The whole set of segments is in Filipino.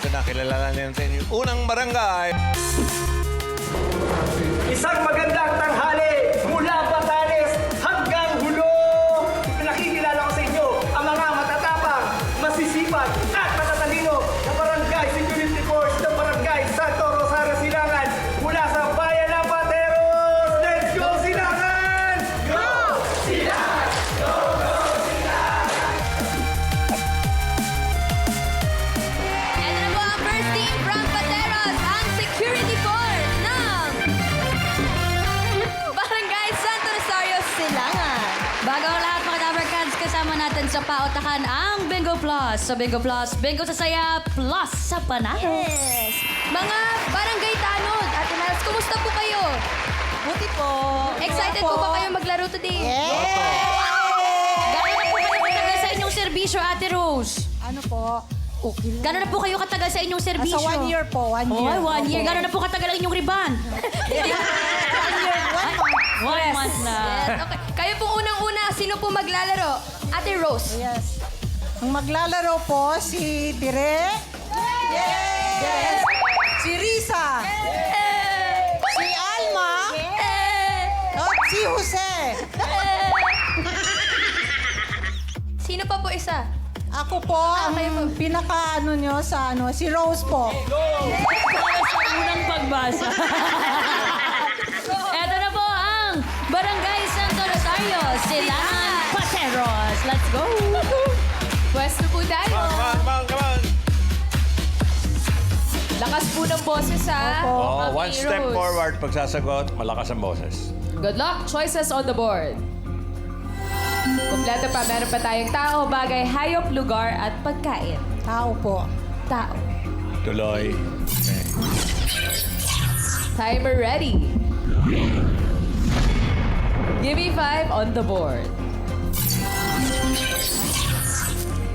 Ito na, kilalanin natin yung unang barangay. Isang magandang tanghali mula Batanes hanggang Hulo. Pinakikilala ko sa inyo ang mga matatapang, masisipag at matatalino na barangay security force ng barangay Santo Rosario, Silangan mula sa bayan ng Pateros. Let's go, Silangan! Go! Silangan! Go, go, Silangan! Ito na po ang first team from Pateros, ang security force ng Barangay Santo Rosario, Silangan. Bago ang lahat, mga Dabarcans, kasama natin sa pautakan ang Bingo Plus. Sa Bingo Plus, Bingo sa saya, plus sa panalo. Yes! Mga barangay tanod, Ate Miles, kumusta po kayo? Buti po. Excited po ba kayo maglaro today? Yes! Gano'n na po kayo katagal sa inyong serbisyo, Ate Rose? Ano po? Okay lang. Gano'n na po kayo katagal sa inyong serbisyo? Sa 1 year po, 1 year. Oh, 1 year. Gano'n na po katagal ang inyong riban? 1 year, 1 month. 1 month na. Yes, okay. Kayo po unang-una, sino po maglalaro? Ate Rose. Yes. Ang maglalaro po si Tire. Yes! Si Risa. Si Alma. At si Jose. Sino pa po isa? Ako po ang pinaka-ano nyo sa ano, si Rose po. Sa unang pagbasa. Eto na po ang Barangay Santo Rosario, Silangan, Pateros. Let's go! Pwesto po tayo. Come on. Lakas po ng boses, ha? Oh, Mami one step Rose. forward. Pag sasagot, malakas ang boses. Good luck. Choices on the board. Kompleto pa. Meron pa tayong tao, bagay, hayop, lugar, at pagkain. Tao po. Tao. Tuloy. Okay. Timer ready. Give me 5 on the board.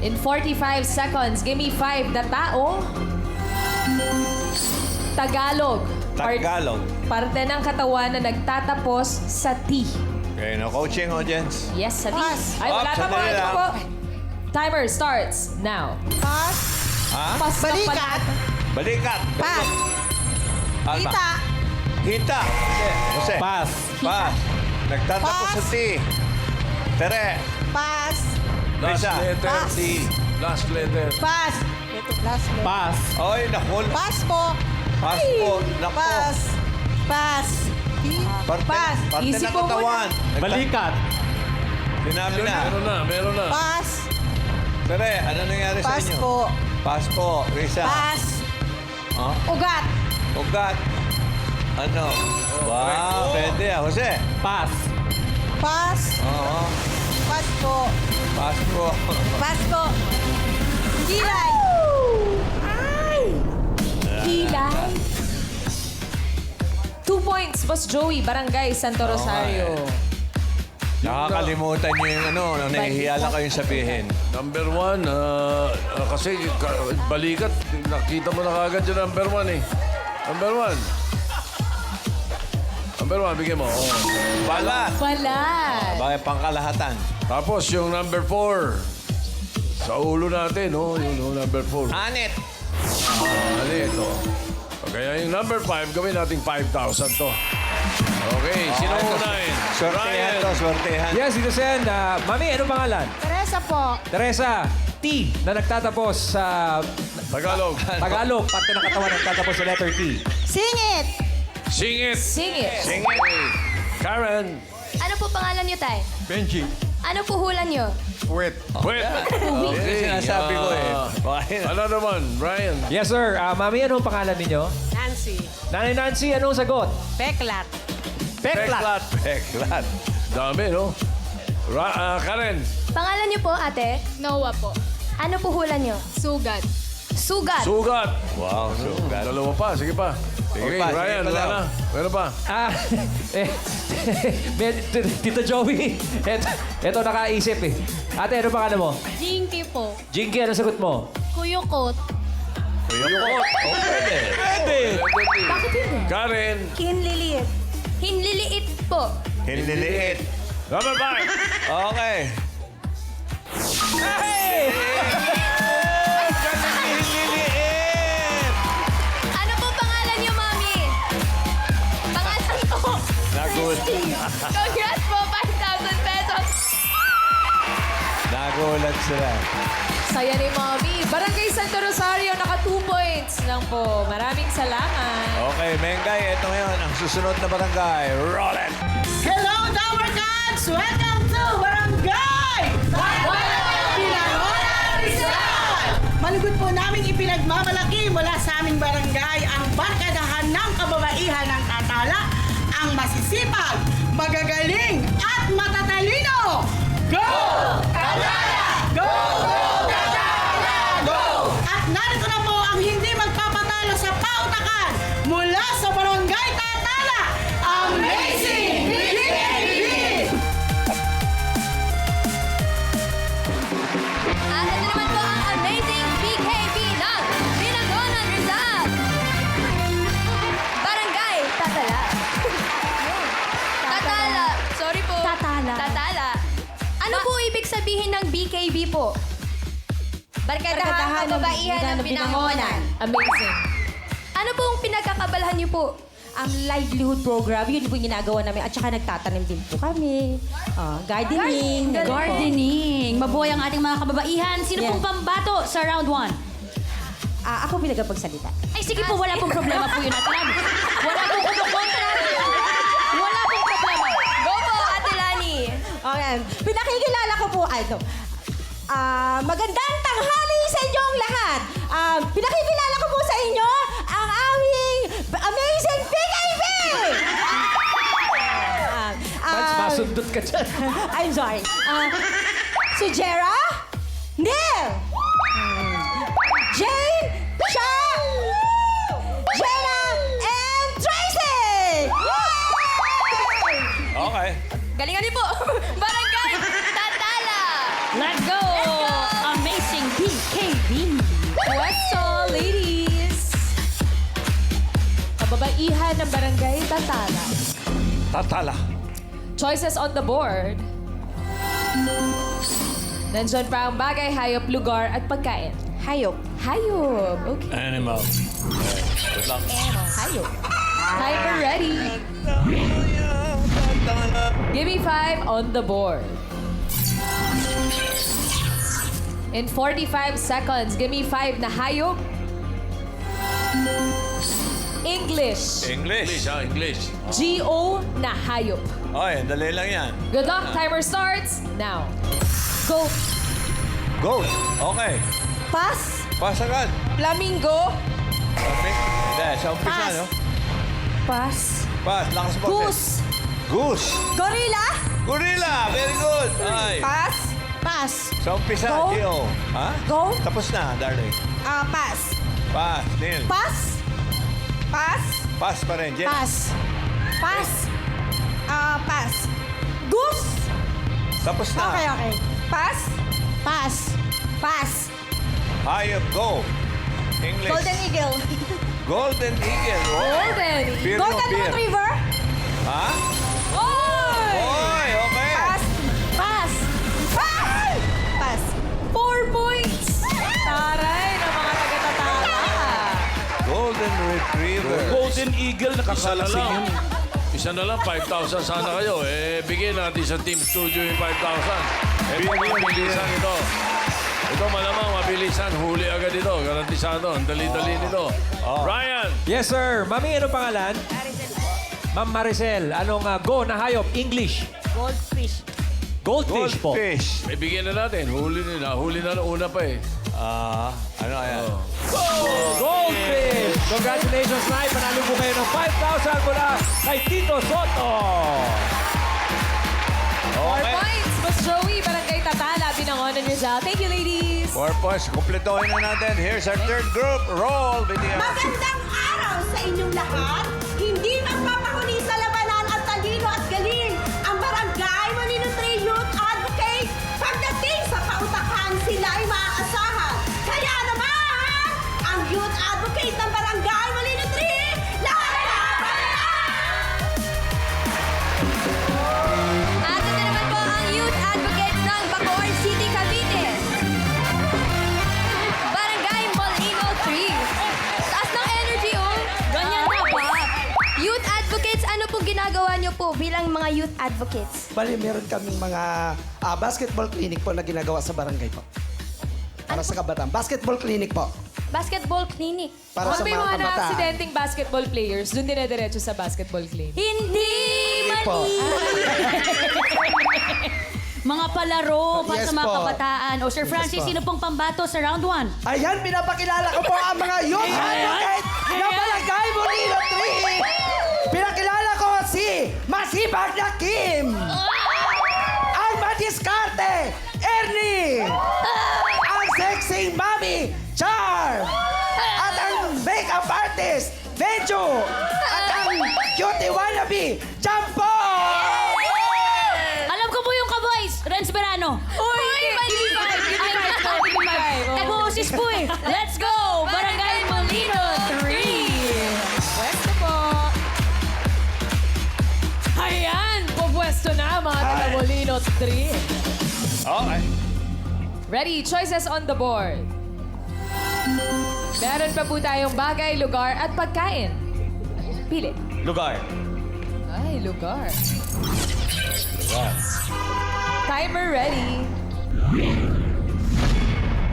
In 45 seconds, give me 5 na tao. Tagalog. Tagalog. Parte ng katawan na nagtatapos sa T. Okay, no coaching audience. Yes, sa T. Pass. Ay, wala Up, pa po. sandali Ito lang. po. Timer starts now. Pass. Ha? Pas na Balikat. Balikat. Pass. Alma. Kita. Hita. Jose. Pass. Pass. Nagtatapos sa Pass. T. Tere. Pass. Last Risa. letter Pass. T. Last letter. Pass. Ito, last letter. Pass. Oy, nakul. Pass po. Pass po. Nako. Pass. Pass. Parte, Pass. parte Easy ng po katawan. Balikat. Sinabi na. Meron na. Pass. Tere, ano nangyari sa Pass inyo? po. Pass po. Risa. Pass. Oh? Ugat. Ugat. Ano? Wow, pwede ah. Jose. Pass. Pass. Oo. Pass po. Pass po. Pass po. Kilay. Kilay. 2 points, Boss Joey, Barangay Santo Rosario. Nakakalimutan niyo yung ano, nahihiya lang kayong sabihin. Number 1, kasi balikat, nakita mo na kagad yung number 1 eh. Number 1, bigyan mo. Oh. Balat. Balat. Bakit pangkalahatan? Tapos yung number 4, sa ulo natin, oh, yung number 4. Anit. Ano ito? Kaya yung number 5, gawin nating 5,000 to. Okay, sino unahin? Swertehan to, swertehan. Yes, Tito Sen. Mami, ano pangalan? Teresa po. Teresa, T na nagtatapos sa Tagalog. Tagalog. Parte ng katawan nagtatapos sa letter T. Singit. Sing it. Sing it. Sing it. Karen. Ano po pangalan niyo, Tay? Benji. Ano po hulan niyo? Wait. Yun yung sinasabi ko eh. Bakit? Ano naman, Brian? Yes, sir. Mami, anong pangalan ninyo? Nancy. Nanay Nancy, anong sagot? Peklat. Peklat. Peklat. Dami, no? Karen. Pangalan niyo po, ate? Noah po. Ano po hulan niyo? Sugat. Sugat. Sugat. Wow, sugat. Dalawa pa, sige pa. Sige Okay, pa, Brian, sige pa wala daw. na. Meron pa. Tito Joey, eto nakaisip eh. Ate, ano pangalan mo? Jinky po. Jinky, ano sagot mo? Kuyukot. Pwede. Bakit hindi? Karen. Kinliliit. Hinliliit po. Hinliliit. Number 5. Okay. Hey! Galing hinliliit! Congrats po, 5,000 pesos. Nagulat sila. Saya ni Mommy. Barangay Santo Rosario, naka 2 points lang po. Maraming salamat. Okay, Mengay, ito ngayon ang susunod na barangay. Roll it! Hello, Tower Cats! Welcome to Barangay! Pinangonan Rizal! Malugod po namin ipinagmamalaki mula sa aming barangay ang barkadahan ng kababaihan ng Tatala, ang masisipag, magagaling at matatalino! Go! Tatala! Go! Go! Tatala! Go! At narito na po ang hindi magpapatalo sa pautakan mula sa Barangay Tatala, Amazing BKB! At ito naman po ang Amazing BKB ng Binangonan Rizal. Barangay Tatala. Tatala. Sorry po. Tatala. Tatala. Ano po ibig sabihin ng BKB po? Barkadahan Kababaihan ng Binangonan. Amazing. Ano pong pinagkakabalahan niyo po? Ang livelihood program, yun po yung ginagawa namin. At saka nagtatanim din po kami. Gardening. ganun po. Gardening. Mabuhay ang ating mga kababaihan. Sino Yeah. pong pambato sa round 1? Ako pinagpagsalita. Ay, sige po, wala pong problema po yun, Ate Lani. Wala pong kumukontra. Wala pong problema. Go po, Ate Lani. Okay. Pinakikilala ko po, magandang tanghali sa inyong lahat. Pinakikilala ko po sa inyo ang aming amazing BKB! Masundot ka dyan. I'm sorry. Si Jera, Neil, Jane, Sha, Jenna, and Tracy! Yay! Okay. Galingan niyo po. Barangay Tatala. Let's go. Amazing BKB. Pwesto, ladies. Kababaihan ng Barangay Tatala. Tatala. Choices on the board. Nandiyan pa ang bagay, hayop, lugar, at pagkain. Hayop. Hayop. Okay. Animal. Good luck. Hayop. Timer ready. Give me 5 on the board. In 45 seconds, give me 5 na hayop. English. English. English. G-O na hayop. Oy, dali lang yan. Good luck. Timer starts now. Goat. Goat. Okay. Pass. Pass agad. Flamingo. Hindi, sa umpisa, Pass. no? Pass. Pass. Lakas mo. Goose. Goose. Gorilla. Gorilla. Very good. Ay. Pass. Pass. Sa umpisa, Go. Gio. Ha? Go. Tapos na, darling. Pass. Pass. Neil. Pass. Pass. Pass pa rin, Jen. Pass. Pass. Pass. Goose. Tapos na. Okay. Pass. Pass. Pass. Hayop, go. English. Golden Eagle. Golden Eagle. Oh. Golden. Beer no Golden beer. Retriever. Ha? Oy! Oy, okay. Pass. Pass. Pass. Pass. 4 points. Taray ng mga taga-Tatala. Golden Retriever. Golden Eagle, nakakalasing yun. Isa na lang, 5,000 sana kayo. Bigyan natin sa Team Studio yung 5,000. Mabilisan ito. Ito malamang mabilisan. Huli agad ito. Garantisado. Ang dali-dali nito. Ryan! Yes, sir. Mami, ano pangalan? Ma'am Maricel. Anong go na hayop? English. Goldfish. Goldfish po. Goldfish. Bigyan na natin. Huli na. Huli na una pa eh. Ano ayan? Goldfish! Congratulations, Nay. Panalo po kayo ng 5,000 mula kay Tito Soto. 4 points. Mas Joey, Barangay Tatala, Binangonan Rizal. Thank you, ladies. 4 points. Kumpletohin na natin. Here's our third group. Roll video. Magandang araw sa inyong lahat. Hindi magpapahuli sa labanan at talino at galing. Ang barangay Maninutri Youth Advocate. Pagdating sa pautakan, sila ay maaasahan. Kaya naman, ang Youth Advocate ng barangay Maninutri, lalaban na! At ito naman po ang Youth Advocates ng Bacoor City, Cavite. Barangay Molino 3. Taas ng energy, oh. Ganyan na ba? Youth Advocates, ano pong ginagawa niyo po bilang mga youth advocates? Bali, meron kaming mga basketball clinic po na ginagawa sa barangay po. Para sa kabataan. Basketball clinic po. Basketball clinic. Para Pag sa may mga mga kabataan. na-aksidenteng basketball players, doon dire-diretso sa basketball clinic. Hindi po. mali! Mga palaro para Yes sa mga po. kabataan. O Sir Francis, po. sino pong pambato sa round 1? Ayan, pinapakilala ko po ang mga youth advocate ng Barangay Molino 3. Pinakilala ko si Masibag na Kim. Ang madiskarte, Ernie. Ang sexy mami, Char. At ang makeup artist, Benjo. At ang cutie wannabe, Jampo. Alam ko po yung ka-boys, Renz Verano. Uy! Give me five po. Give me five. Oh. Nag-uusis po eh. Let's go! Barangay Molino 3! Pwesto po. Ayan! Pupwesto na mga taga Molino 3. Okay. Ready? Choices on the board. Meron pa po tayong bagay, lugar, at pagkain. Pili. Lugar. Ay, lugar. Timer ready.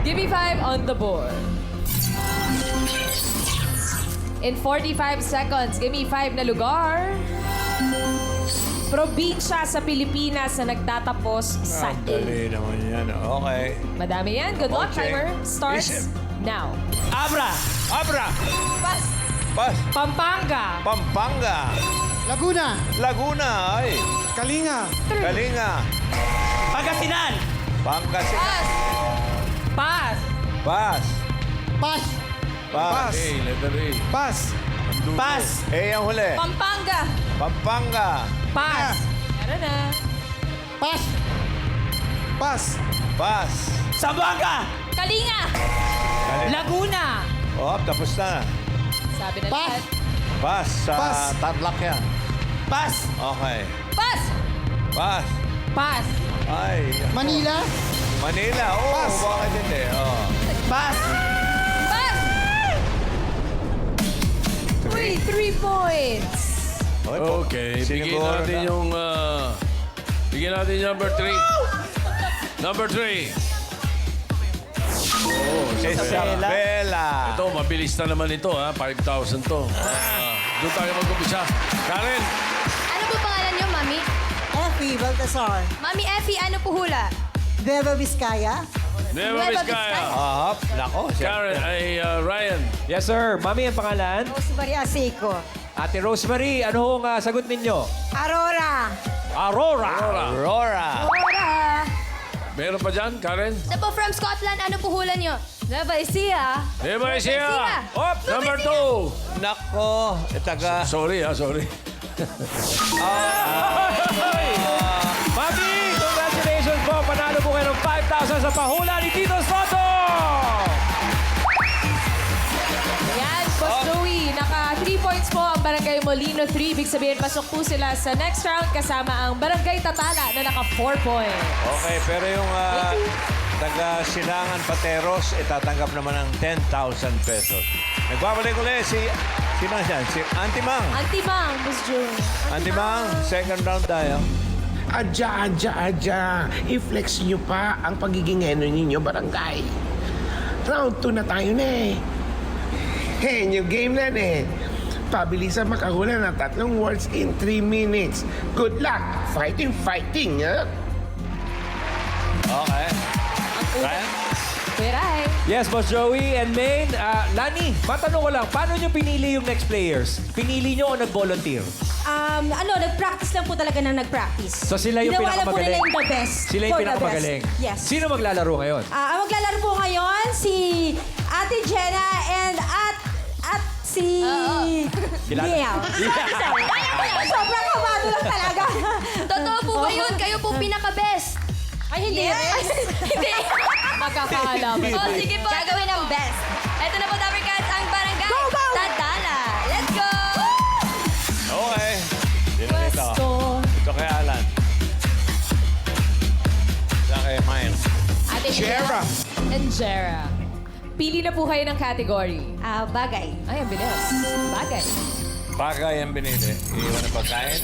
Give me 5 on the board. In 45 seconds, give me 5 na lugar. Probinsya sa Pilipinas na nagtatapos sa A. Dali naman yan. Okay. Madami yan. Good luck. Okay. Timer starts Isip. now. Abra. Abra! Pas. Pas! Pampanga. Pampanga! Laguna. Laguna! Ay! Kalinga. Kalinga! Pagasinan. Pangasinan! Pas. Pas! Pas. Pas! Pas. A, letter A. Pas. Dulo. Pas. A ang huli. Pampanga. Pampanga! Pas. Meron na. Pas. Pas. Pas! Zamboanga! Kalinga. Kalinga. Laguna. Oh, tapos na. Sabi na Pas. lahat. Pas sa Pas. Tarlac yan. Pas. Okay. Pas. Pas! Pas. Ay! Manila. Manila! Oo, Pas. bakit hindi? Oh. Pas. Pas. Uy, 3 points. Okay, bigyan Siniguro natin na. yung... bigyan natin yung number 3. Number 3. Oh, Isabela. Ito, mabilis na naman ito, ha? 5,000 to. Doon tayo mag-umpisa. Karen, Ano po pangalan niyo, Mami? Effie Baltasar. Mami Effie, ano po hula? Nueva Vizcaya. Nueva Nueva Vizcaya. Vizcaya. Nako, Karen ay Ryan. Yes, sir. Mami, ang pangalan? Rosemary Seiko. Ate Rosemary, ano hong sagot ninyo? Aurora. Aurora. Aurora. Aurora. Meron pa dyan, Karen? Ano po from Scotland, ano po hula niyo? Nueva Ecija. Nueva Ecija. Ecija. Op, number 2. Nako. Taga. Sorry, sorry. Mami, congratulations po. Panalo po kayo ng 5,000 sa pahula ni Tito Soto. Ayan, Boss Joey, naka 3 points po ang Barangay Molino 3. Ibig sabihin, pasok po sila sa next round kasama ang Barangay Tatala na naka 4 points. Okay, pero yung taga Silangan Pateros, itatanggap naman ng 10,000 pesos. Nagbabalik ulit sino yan? Si Auntie Mang. Antimang, Boss Joey. Auntie Mang, second round tayo. Adya. I-flex nyo pa ang pagiging heno ninyo, barangay. Round 2 na tayo na eh. Hey, new game na eh. Pabilisan makahula ng 3 words in 3 minutes. Good luck. Fighting, ha? Okay. Ryan? Peray. Yes, Boss Joey and Maine. Lani, matanong ko lang, paano nyo pinili yung next players? Pinili nyo o nag-volunteer? Nag-practice lang po talaga na nag-practice. So sila yung Ginawa lang po nila pinakamagaling? yung the best. Sila yung for the pinakamagaling? best. Yes. Sino maglalaro ngayon? Ang maglalaro po ngayon si Ate Jenna and at si Kilala? Liel. Sorry. Sobrang kabado lang talaga. Totoo po ba yun? Kayo po pinaka-best. Ay, hindi. Yes. Hindi. Magkakahalaman. Oh, sige po. Gagawin ang best. Ito na po, Dapper Cats, ang Barangay Tatala. Let's go! Okay. Sino dito? Pwesto. Ito kay Alan. Ito kay Mine. Ate Jera. And Jera. Pili na po kayo ng category. Bagay. Ay, ang bilis. Bagay. Bagay ang binili. Iiwan ng pagkain.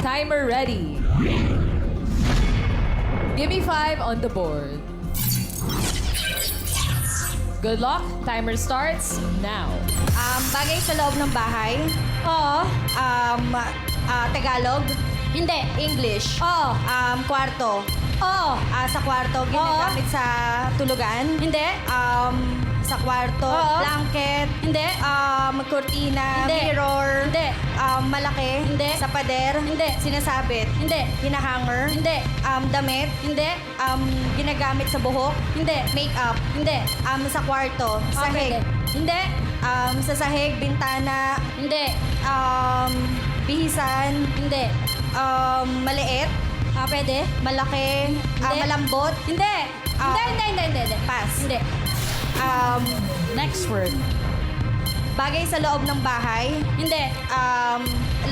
Timer ready. Give me 5 on the board. Good luck. Timer starts now. Bagay sa loob ng bahay. Oo. Tagalog. Hindi. English. Oo. Kwarto. Oo. Sa kwarto, ginagamit sa tulugan. Hindi. Sa kwarto. Oo. Blanket. Hindi. Kurtina. Hindi. Mirror. Hindi. Malaki. Hindi. Sa pader. Hindi. Sinasabit. Hindi. Hinahanger. Hindi. Damit. Hindi. Ginagamit sa buhok. Hindi. Makeup. Hindi. Sa kwarto. Sahig. Hindi. Sa sahig, bintana. Hindi. Bihisan. Hindi. Maliit. Pwede. Malaki. Malambot. Hindi. Hindi. Pass. Hindi. Next word. Bagay sa loob ng bahay. Hindi.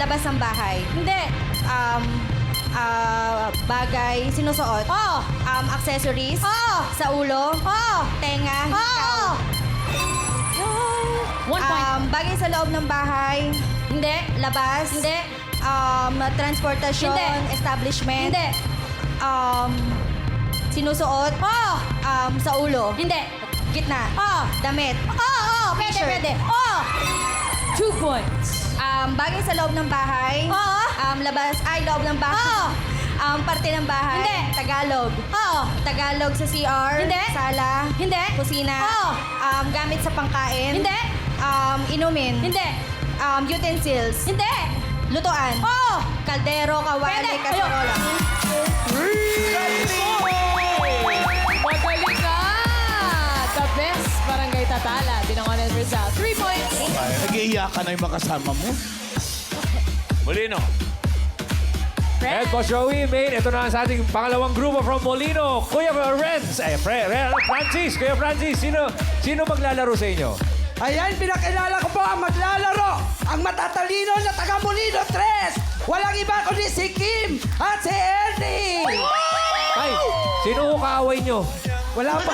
Labas ng bahay. Hindi. Bagay sinusuot. Oo. Accessories. Oo. Sa ulo. Oo. Tenga. Oo. 1 point. Bagay sa loob ng bahay. Hindi. Labas. Hindi. Transportasyon. Hindi. Establishment. Hindi. Sinusuot. Oo. Sa ulo. Hindi. Gitna. Oo. Damit. Oo. Pwede. Oo. 2 points. Bagay sa loob ng bahay. Oo. Labas. Loob ng bahay. Oo. Parte ng bahay. Hindi. Tagalog. Oo. Tagalog sa CR. Hindi. Sala. Hindi. Kusina. Oo. Gamit sa pangkain. Hindi. Inumin. Hindi. Utensils. Hindi. Lutuan. Oo. Kaldero, kawali, kaserola. Magaling ka! The best barangay Tatala. Binangonan result. 3 points. Nag-iiyakan na yung makasama mo. Molino. And Boss Joey, main, ito na sa ating pangalawang grupo from Molino. Kuya Renz, Francis, Kuya Francis, sino maglalaro sa inyo? Ayan, pinakilala ko po ang maglalaro. Ang matatalino na taga Molino 3. Walang iba kundi si Kim at si Ernie. Ay, sino ho kaaway nyo? Wala pa.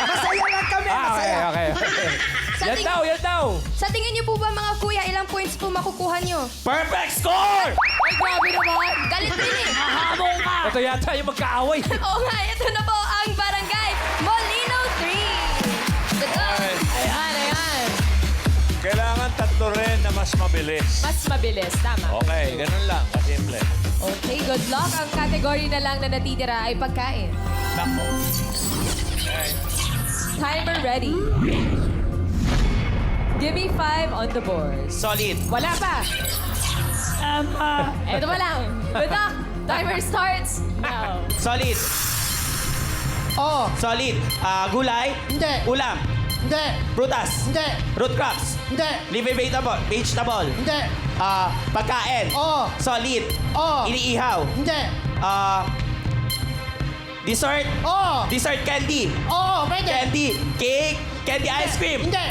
Masaya lang kami, masaya. Okay. Yan daw. Sa tingin niyo po ba mga kuya, ilang points po makukuha niyo? Perfect score! Ay, grabe naman. Galit rin eh. Hahabong ka. Ito yata yung magkaaway. Oo nga, ito na po ang barangay Molino 3. Good luck. Ayan. Kailangan tatlo rin na mas mabilis. Mas mabilis. Tama. Okay, ganun lang. Kasimple. Okay, good luck. Ang category na lang na natitira ay pagkain. Nako. Timer ready. Give me 5 on the board. Solid. Wala pa. Ito pa lang. Good luck. Timer starts now. Solid. Oo. Solid. Gulay. Hindi. Ulam. Hindi. Prutas. Hindi. Root crops. Hindi. Leafy vegetable. Hindi. Pagkain. Oo. Solid. Oo. Iniihaw. Hindi. Dessert. Oo. Dessert candy. Oo, pwede. Candy. Cake. Candy ice cream. Hindi.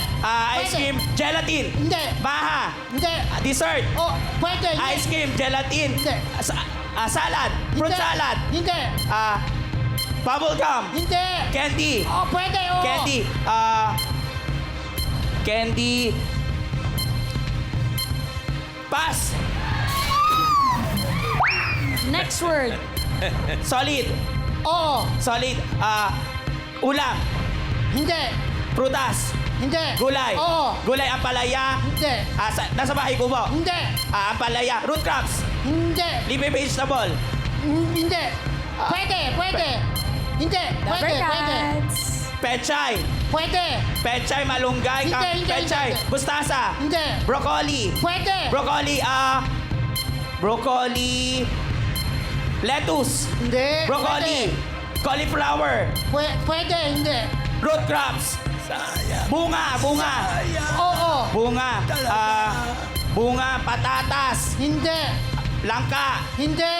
Ice Pwede. cream. Gelatin. Hindi. Maha. Hindi. Dessert. Oo, pwede. Hindi. Ice cream. Gelatin. Hindi. Salad. Fruit Hindi. salad. Hindi. Bubble gum. Hindi. Candy. Oo, pwede. Oo. Candy. Candy. Pass. Next word. Solid. Oo. Solid. Ulam. Hindi. Prutas. Hindi. Gulay. Oo. Gulay, ampalaya. Hindi. Nasa bahay ko ba? Hindi. Ampalaya. Root crops. Hindi. Leafy vegetable. Hindi. Pwede. Hindi. Number Pwede. cards. Pechay. Pwede. Pechay, malunggay. Hindi. Pechay. Hindi. Mustasa. Hindi. Broccoli. Pwede. Broccoli. Lettuce. Hindi. Broccoli. Cauliflower. Pwede. Hindi. Root crops. Bunga. Oo. Bunga, patatas. Hindi. Langka. Hindi.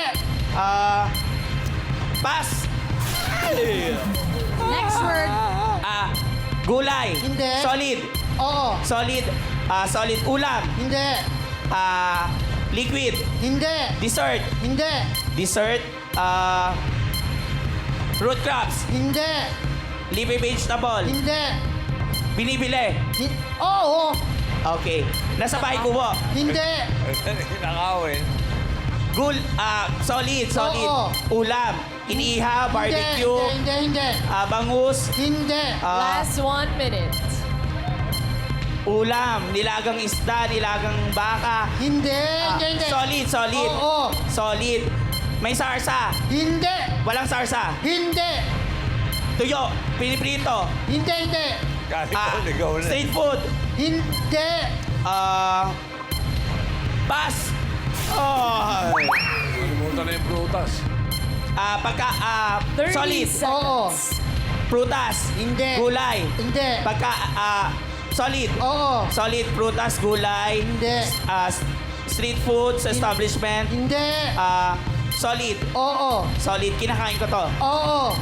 Pass. Next word. Gulay. Hindi. Solid. Oo. Solid ulam. Hindi. Liquid. Hindi. Dessert. Hindi. Root crops. Hindi. Leafy vegetable. Hindi. Binibili. Oo. Okay. Nasa bahay ko po. Hindi. Nakawin. Solid. Oo. Ulam. Iniihaw, barbecue. Hindi. Bangus. Hindi. Last 1 minute. Ulam. Nilagang isda, nilagang baka. Hindi. Solid. Oo. Solid. May sarsa. Hindi. Walang sarsa. Hindi. Tuyo. Piniprito. Hindi. Ligaw na. Street food. Hindi. Pass. Oh. Kalimutan na yung prutas. 30 Solid. Oo. Prutas. Hindi. Gulay. Hindi. Solid. Oo. Solid, prutas, gulay. Hindi. Street food sa establishment. Hindi. Solid. Oo. Solid, kinakain ko to. Oo.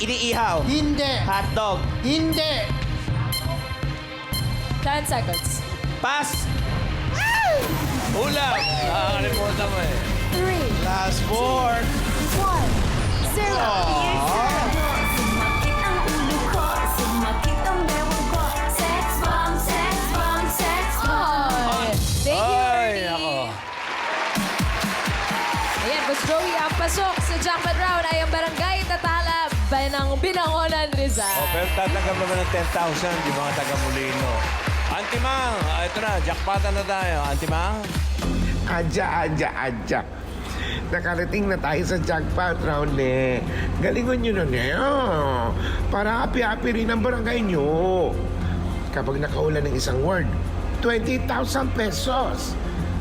Iniihaw. Hindi. Hotdog. Hindi. 10 seconds. Pass. Ulam. Nakakalimutan mo eh. 3, Last four. 1, 0. Thank you, Ay, Ernie. ako. Ayan, Coach Joey, ang pasok sa jackpot round ay ang Barangay Tatala ng Binangonan, Rizal. Oh, pero tatanggap naman ng 10,000 yung mga taga Molino. Auntie Mang, ito na, jackpotan na tayo. Auntie Mang? Adya. Nakarating na tayo sa jackpot round eh. Galingon nyo na para happy-happy rin ang barangay nyo. Kapag nakaulan ng isang word, 20,000 pesos.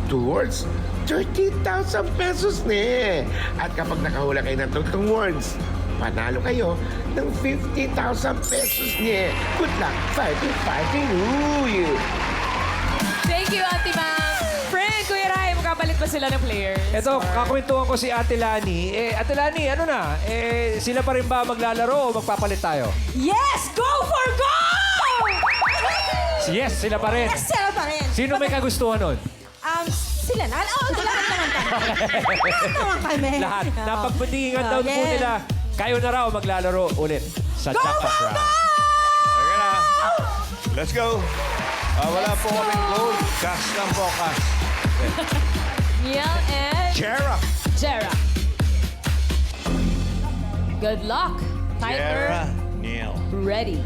2 words, 30,000 pesos ne. At kapag nakahula kayo ng 2 words, panalo kayo ng 50,000 pesos ne. Good luck fighting. Ooh. Thank you, Ate Mang. Frank, Kuya Rai, magkapalit pa sila ng players? Ito, kakwentuhan ko si Ate Lani. Ate Lani, ano na? Sila pa rin ba maglalaro o magpapalit tayo? Yes! Go for go! Yes, sila pa rin. Yes, sila pa rin. Sino may kagustuhan nun? Sila na. Lahat naman kami. Lahat naman kami. Lahat. Oo. Napagpandingan daw po Yes. nila. Kayo na raw maglalaro ulit sa Go, jackpot go, round. go! Sige na. Let's go. Wala po kaming gold. Cash lang po, cash. Neil and Chera. Jera. Good luck. Chera. Timer Neil. ready.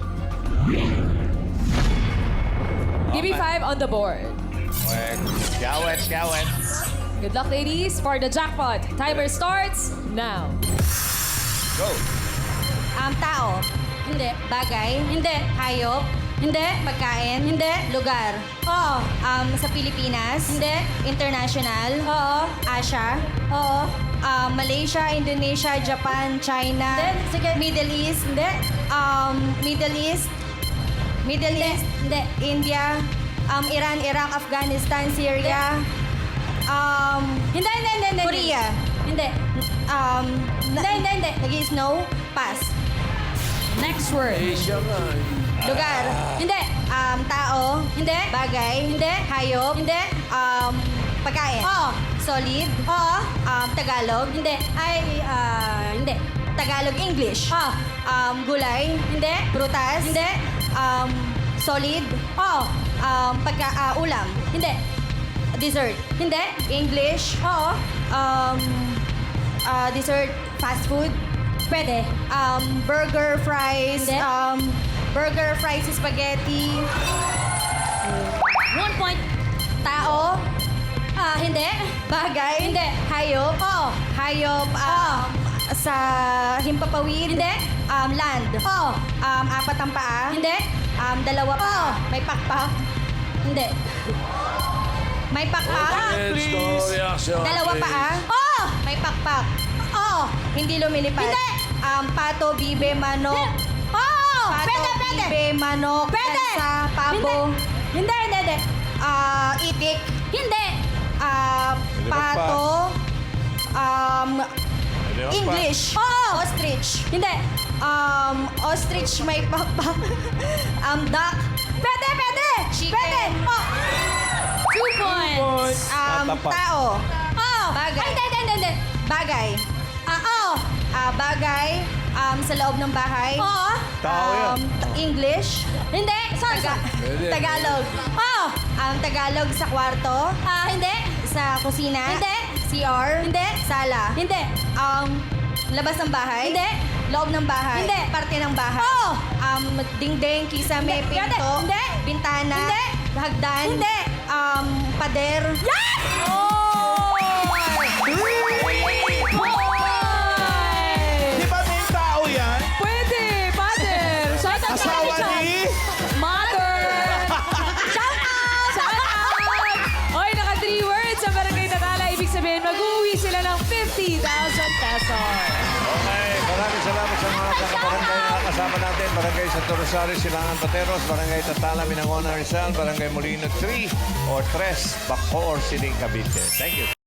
Give me 5 on the board. Gawet. Good luck, ladies, for the jackpot. Timer starts now. Go. Tao. Hindi. Bagay. Hindi. Hayop. Hindi. Pagkain. Hindi. Lugar. Oo. Sa Pilipinas. Hindi. International. Oo. Asia. Oo. Malaysia, Indonesia, Japan, China. Hindi. Sige. Middle East. Hindi. Middle East. Hindi. India. Iran, Iraq, Afghanistan, Syria. Hindi. Korea. Hindi. Hindi. Nag-i-snow. Pass. Next word. Asia nga. Lugar. Hindi. Tao. Hindi. Bagay. Hindi. Hayop. Hindi. Pagkain. Oo. Solid. Oo. Tagalog. Hindi. Hindi. Tagalog English. Oo. Gulay. Hindi. Prutas. Hindi. Solid. Oo. Ulam. Hindi. Dessert. Hindi. English. Oo. Dessert. Fast food. Pwede. Burger, fries. Hindi. Burger, fries, spaghetti. 1 point. Tao. Hindi. Bagay. Hindi. Hayop. Oo. Hayop. Sa himpapawid. Hindi. Land. Oo. 4 ang paa. Hindi. 2 pa. May pakpak. Hindi. May pakpak. Let's go, reaction. 2 paa. Oo. May pakpak. Oo. Hindi lumilipad. Hindi. Pato, bibe, manok. Oo. Pato, bibe, manok. Pwede. Sa pabo. Hindi. Itik. Hindi. Pato. English. Oo. Ostrich. Hindi. Ostrich may pakpak. Duck. Pwede. Chicken. Pwede. 2 points. Tao. Oo. Bagay. Hindi. Bagay. Bagay. Sa loob ng bahay. Oo. Tao yan. English. Hindi. Pwede. Tagalog. Oo. Tagalog sa kwarto. Hindi. Sa kusina. Hindi. CR? Hindi. Sala? Hindi. Labas ng bahay? Hindi. Loob ng bahay? Hindi. Parte ng bahay? Oo. Dingding, kisame, pinto? Hindi. Bintana? Hindi. Hagdan? Hindi. Pader? Yes! Di ba may tao yan? Pwede, father. Shout out sa Asawa kanila. ni... Mother! Shout out! Shout out! Oy, naka 3 words sa Barangay Tatala. Ibig sabihin, mag-uwi sila ng 50,000 pesos. Okay, maraming salamat sa mga taga-barangay na kasama natin. Barangay Santo Rosario, Silangan, Pateros, Barangay Tatala, Binangonan, Rizal, Barangay Molino 3 or 3, Bacoor, Siling, Cavite. Thank you.